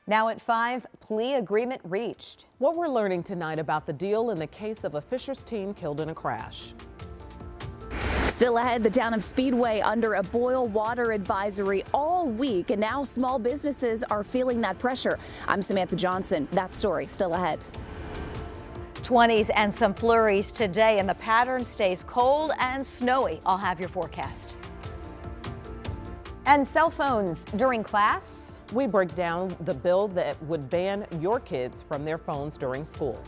Now at 5, plea agreement reached. What we're learning tonight about the deal in the case of a Fishers teen killed in a crash. Still ahead, the town of Speedway under a boil water advisory all week, and now small businesses are feeling that pressure. I'm Samantha Johnson. That story still ahead. 20s and some flurries today, and the pattern stays cold and snowy. I'll have your forecast. And cell phones during class. We break down the bill that would ban your kids from their phones during school.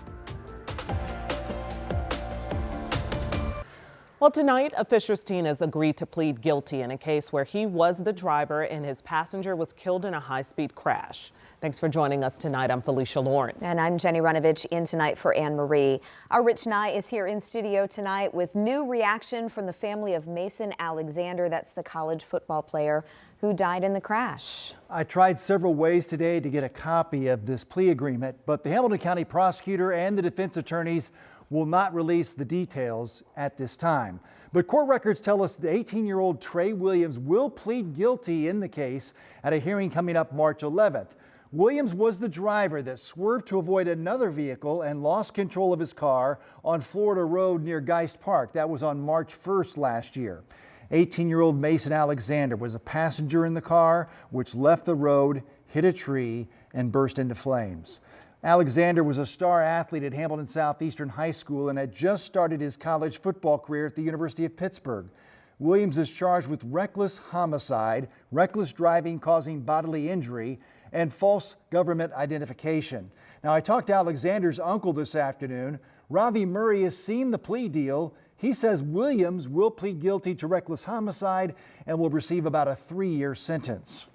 Well, tonight, a Fishers teen has agreed to plead guilty in a case where he was the driver and his passenger was killed in a high-speed crash. Thanks for joining us tonight. I'm Felicia Lawrence. And I'm Jenny Runovich, in tonight for Anne Marie. Our Rich Nye is here in studio tonight with new reaction from the family of Mason Alexander. That's the college football player who died in the crash. I tried several ways today to get a copy of this plea agreement, but the Hamilton County prosecutor and the defense attorneys will not release the details at this time. But court records tell us the 18-year-old Trey Williams will plead guilty in the case at a hearing coming up March 11th. Williams was the driver that swerved to avoid another vehicle and lost control of his car on Florida Road near Geist Park. That was on March 1st last year. 18-year-old Mason Alexander was a passenger in the car, which left the road, hit a tree, and burst into flames. Alexander was a star athlete at Hamilton Southeastern High School and had just started his college football career at the University of Pittsburgh. Williams is charged with reckless homicide, reckless driving causing bodily injury, and false government identification. Now, I talked to Alexander's uncle this afternoon. Ravi Murray has seen the plea deal. He says Williams will plead guilty to reckless homicide and will receive about a 3-year sentence.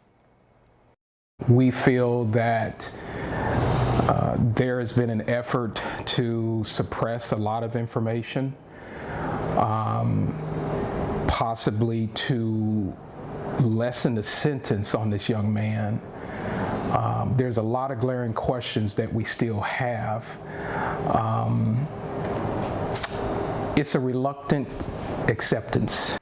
We feel that there has been an effort to suppress a lot of information, possibly to lessen the sentence on this young man. There's a lot of glaring questions that we still have. It's a reluctant acceptance.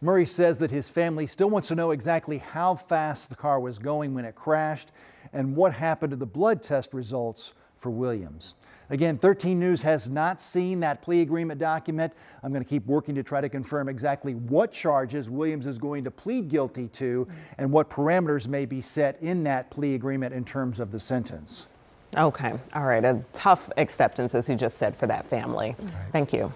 Murray says that his family still wants to know exactly how fast the car was going when it crashed and what happened to the blood test results for Williams. Again, 13 News has not seen that plea agreement document. I'm going to keep working to try to confirm exactly what charges Williams is going to plead guilty to and what parameters may be set in that plea agreement in terms of the sentence. Okay. All right. A tough acceptance, as you just said, for that family. Right. Thank you.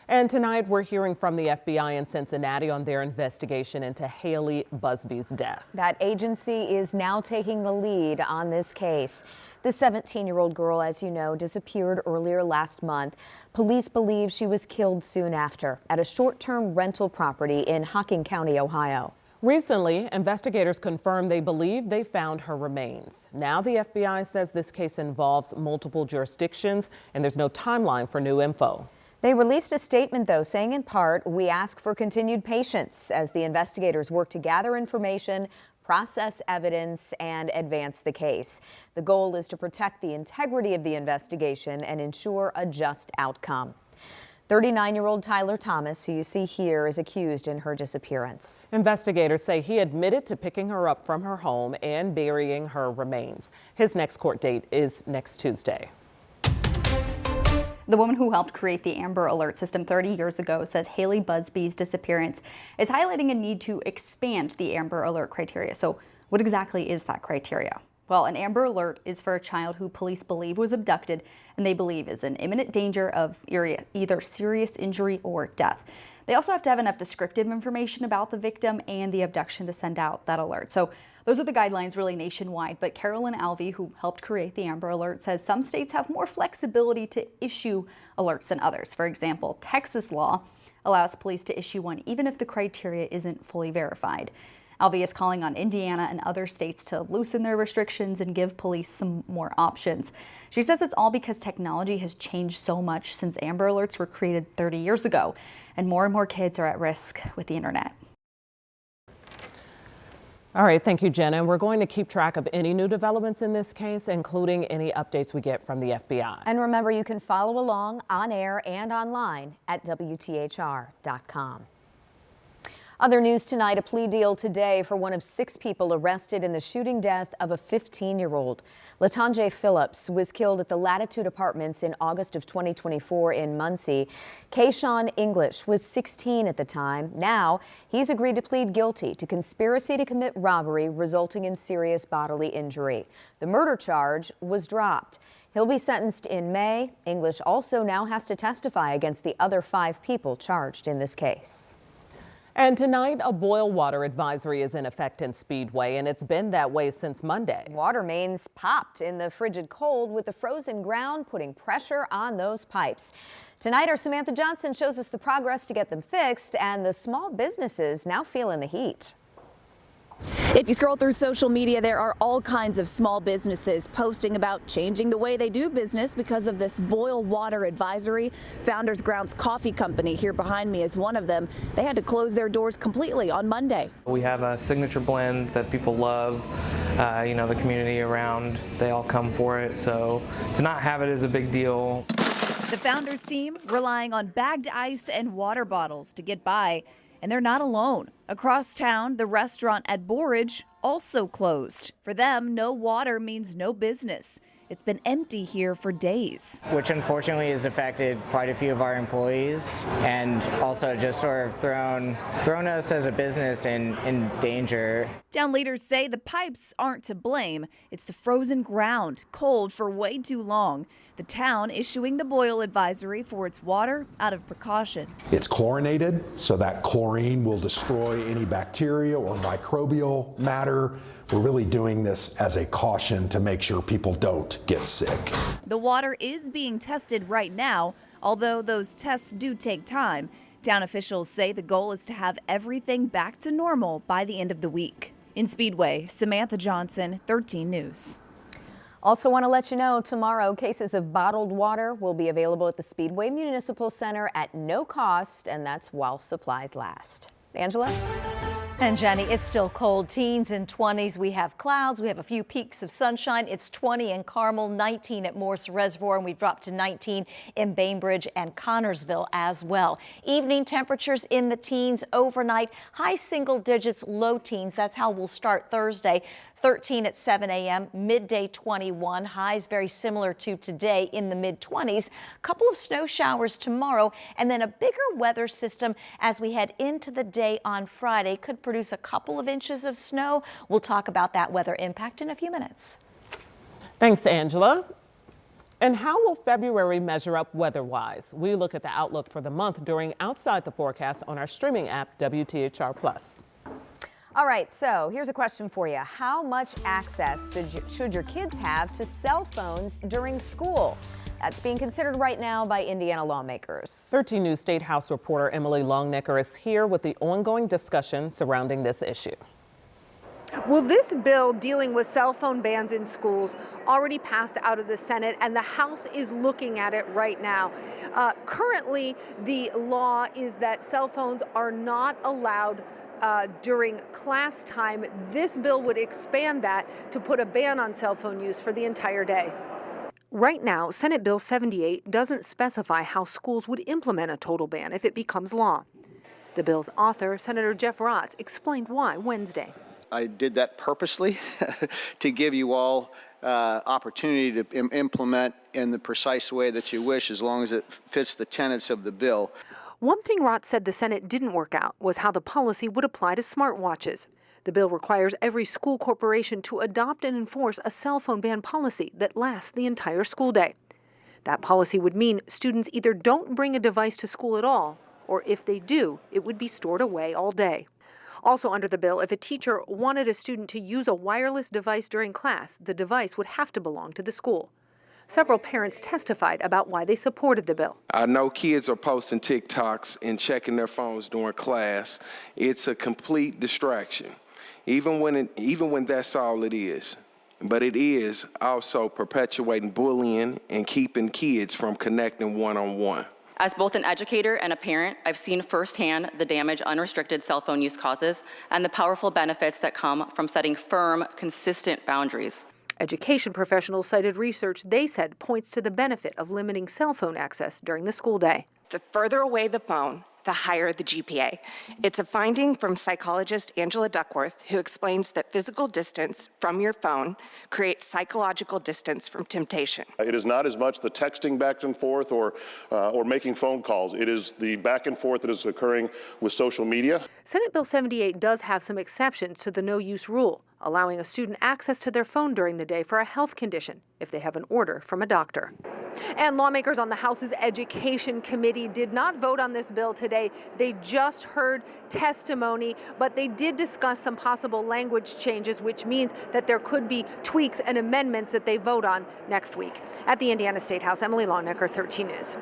And tonight we're hearing from the FBI in Cincinnati on their investigation into Haley Busby's death. That agency is now taking the lead on this case. The 17-year-old girl, as you know, disappeared earlier last month. Police believe she was killed soon after at a short-term rental property in Hocking County, Ohio. Recently, investigators confirmed they believe they found her remains. Now the FBI says this case involves multiple jurisdictions and there's no timeline for new info. They released a statement, though, saying in part, "We ask for continued patience as the investigators work to gather information, process evidence, and advance the case. The goal is to protect the integrity of the investigation and ensure a just outcome." 39-year-old Tyler Thomas, who you see here, is accused in her disappearance. Investigators say he admitted to picking her up from her home and burying her remains. His next court date is next Tuesday. The woman who helped create the Amber Alert system 30 years ago says Haley Busby's disappearance is highlighting a need to expand the Amber Alert criteria. So what exactly is that criteria? Well, an Amber Alert is for a child who police believe was abducted and they believe is in imminent danger of either serious injury or death. They also have to have enough descriptive information about the victim and the abduction to send out that alert. So those are the guidelines really nationwide, but Carolyn Alvey, who helped create the Amber Alert, says some states have more flexibility to issue alerts than others. For example, Texas law allows police to issue one even if the criteria isn't fully verified. Alvey is calling on Indiana and other states to loosen their restrictions and give police some more options. She says it's all because technology has changed so much since Amber Alerts were created 30 years ago, and more kids are at risk with the internet. All right, thank you, Jenna. We're going to keep track of any new developments in this case, including any updates we get from the FBI. And remember, you can follow along on air and online at WTHR.com. Other news tonight, a plea deal today for one of 6 people arrested in the shooting death of a 15-year-old. Latonje Phillips was killed at the Latitude Apartments in August of 2024 in Muncie. Kayshawn English was 16 at the time. Now he's agreed to plead guilty to conspiracy to commit robbery resulting in serious bodily injury. The murder charge was dropped. He'll be sentenced in May. English also now has to testify against the other 5 people charged in this case. And tonight, a boil water advisory is in effect in Speedway, and it's been that way since Monday. Water mains popped in the frigid cold with the frozen ground putting pressure on those pipes. Tonight, our Samantha Johnson shows us the progress to get them fixed and the small businesses now feeling the heat. If you scroll through social media, there are all kinds of small businesses posting about changing the way they do business because of this boil water advisory. Founders Grounds Coffee Company here behind me is one of them. They had to close their doors completely on Monday. We have a signature blend that people love. The community around, they all come for it. So to not have it is a big deal. The founders team relying on bagged ice and water bottles to get by. And they're not alone. Across town, the restaurant at Borage also closed. For them, no water means no business. It's been empty here for days. Which unfortunately has affected quite a few of our employees and also just sort of thrown us as a business in danger. Town leaders say the pipes aren't to blame. It's the frozen ground, cold for way too long. The town issuing the boil advisory for its water out of precaution. It's chlorinated, so that chlorine will destroy any bacteria or microbial matter. We're really doing this as a caution to make sure people don't get sick. The water is being tested right now, although those tests do take time. Town officials say the goal is to have everything back to normal by the end of the week. In Speedway, Samantha Johnson, 13 News. Also want to let you know, tomorrow cases of bottled water will be available at the Speedway Municipal Center at no cost, and that's while supplies last. Angela? And Jenny, it's still cold. Teens and 20s. We have clouds. We have a few peaks of sunshine. It's 20 in Carmel, 19 at Morse Reservoir, and we've dropped to 19 in Bainbridge and Connorsville as well. Evening temperatures in the teens overnight, high single digits, low teens. That's how we'll start Thursday. 13 at 7 a.m., midday 21, highs very similar to today in the mid-20s. A couple of snow showers tomorrow, and then a bigger weather system as we head into the day on Friday could produce a couple of inches of snow. We'll talk about that weather impact in a few minutes. Thanks, Angela. And how will February measure up weather-wise? We look at the outlook for the month during Outside the Forecast on our streaming app, WTHR+. All right, so here's a question for you. How much access should your kids have to cell phones during school? That's being considered right now by Indiana lawmakers. 13 News State House reporter Emily Longnecker is here with the ongoing discussion surrounding this issue. Well, this bill dealing with cell phone bans in schools already passed out of the Senate, and the House is looking at it right now. Currently, the law is that cell phones are not allowed during class time. This bill would expand that to put a ban on cell phone use for the entire day. Right now, Senate Bill 78 doesn't specify how schools would implement a total ban if it becomes law. The bill's author, Senator Jeff Rotz, explained why Wednesday. I did that purposely to give you all opportunity to implement in the precise way that you wish, as long as it fits the tenets of the bill. One thing Rotz said the Senate didn't work out was how the policy would apply to smartwatches. The bill requires every school corporation to adopt and enforce a cell phone ban policy that lasts the entire school day. That policy would mean students either don't bring a device to school at all, or if they do, it would be stored away all day. Also under the bill, if a teacher wanted a student to use a wireless device during class, the device would have to belong to the school. Several parents testified about why they supported the bill. I know kids are posting TikToks and checking their phones during class. It's a complete distraction, even when that's all it is. But it is also perpetuating bullying and keeping kids from connecting one-on-one. As both an educator and a parent, I've seen firsthand the damage unrestricted cell phone use causes and the powerful benefits that come from setting firm, consistent boundaries. Education professionals cited research they said points to the benefit of limiting cell phone access during the school day. The further away the phone, the higher the GPA. It's a finding from psychologist Angela Duckworth, who explains that physical distance from your phone creates psychological distance from temptation. It is not as much the texting back and forth or making phone calls. It is the back and forth that is occurring with social media. Senate Bill 78 does have some exceptions to the no-use rule, allowing a student access to their phone during the day for a health condition if they have an order from a doctor. And lawmakers on the House's Education Committee did not vote on this bill today. They just heard testimony, but they did discuss some possible language changes, which means that there could be tweaks and amendments that they vote on next week. At the Indiana State House, Emily Longnecker, 13 News.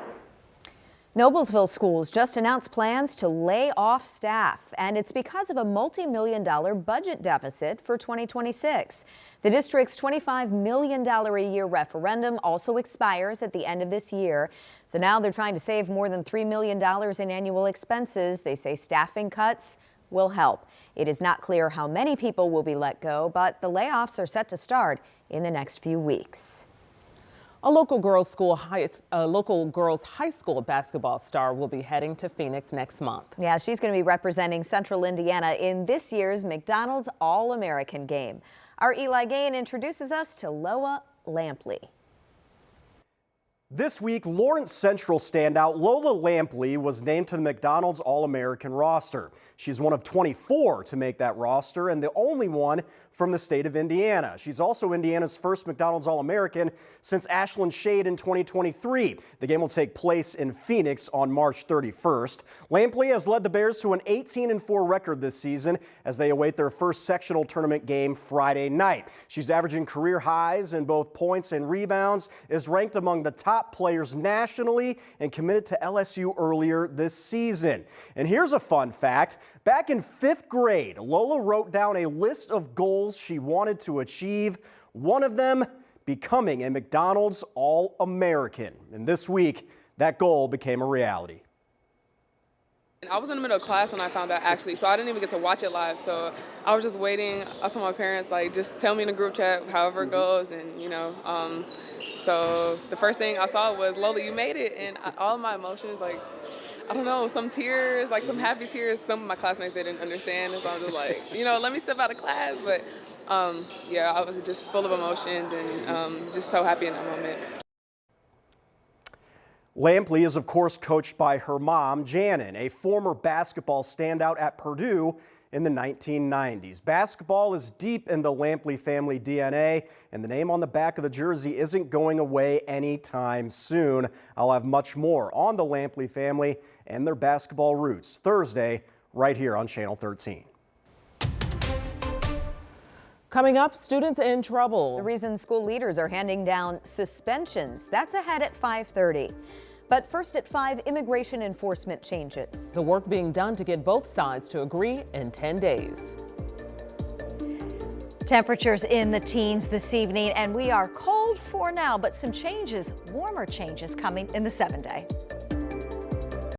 Noblesville schools just announced plans to lay off staff, and it's because of a multi-million-dollar budget deficit for 2026. The district's $25 million a year referendum also expires at the end of this year. So now they're trying to save more than $3 million in annual expenses. They say staffing cuts will help. It is not clear how many people will be let go, but the layoffs are set to start in the next few weeks. A local girls' high school basketball star will be heading to Phoenix next month. Yeah, she's going to be representing Central Indiana in this year's McDonald's All-American game. Our Eli Gain introduces us to Lola Lampley. This week, Lawrence Central standout Lola Lampley was named to the McDonald's All-American roster. She's one of 24 to make that roster and the only one from the state of Indiana. She's also Indiana's first McDonald's All-American since Ashlyn Shade in 2023. The game will take place in Phoenix on March 31st. Lampley has led the Bears to an 18-4 record this season as they await their first sectional tournament game Friday night. She's averaging career highs in both points and rebounds, is ranked among the top players nationally, and committed to LSU earlier this season. And here's a fun fact. Back in 5th grade, Lola wrote down a list of goals she wanted to achieve. One of them, becoming a McDonald's All-American. And this week, that goal became a reality. I was in the middle of class when I found out, actually, so I didn't even get to watch it live. So I was just waiting. I told my parents, like, just tell me in the group chat however it goes. And, you know, so the first thing I saw was, Lola, you made it. And all of my emotions, like, I don't know, some tears, like some happy tears. Some of my classmates, they didn't understand. And so I'm just like, you know, let me step out of class. But, yeah, I was just full of emotions and just so happy in that moment. Lampley is, of course, coached by her mom, Janin, a former basketball standout at Purdue in the 1990s. Basketball is deep in the Lampley family DNA, and the name on the back of the jersey isn't going away anytime soon. I'll have much more on the Lampley family and their basketball roots Thursday, right here on Channel 13. Coming up, students in trouble. The reason school leaders are handing down suspensions. That's ahead at 5:30. But first at 5, immigration enforcement changes. The work being done to get both sides to agree in 10 days. Temperatures in the teens this evening, and we are cold for now, but some changes, warmer changes coming in the 7-day.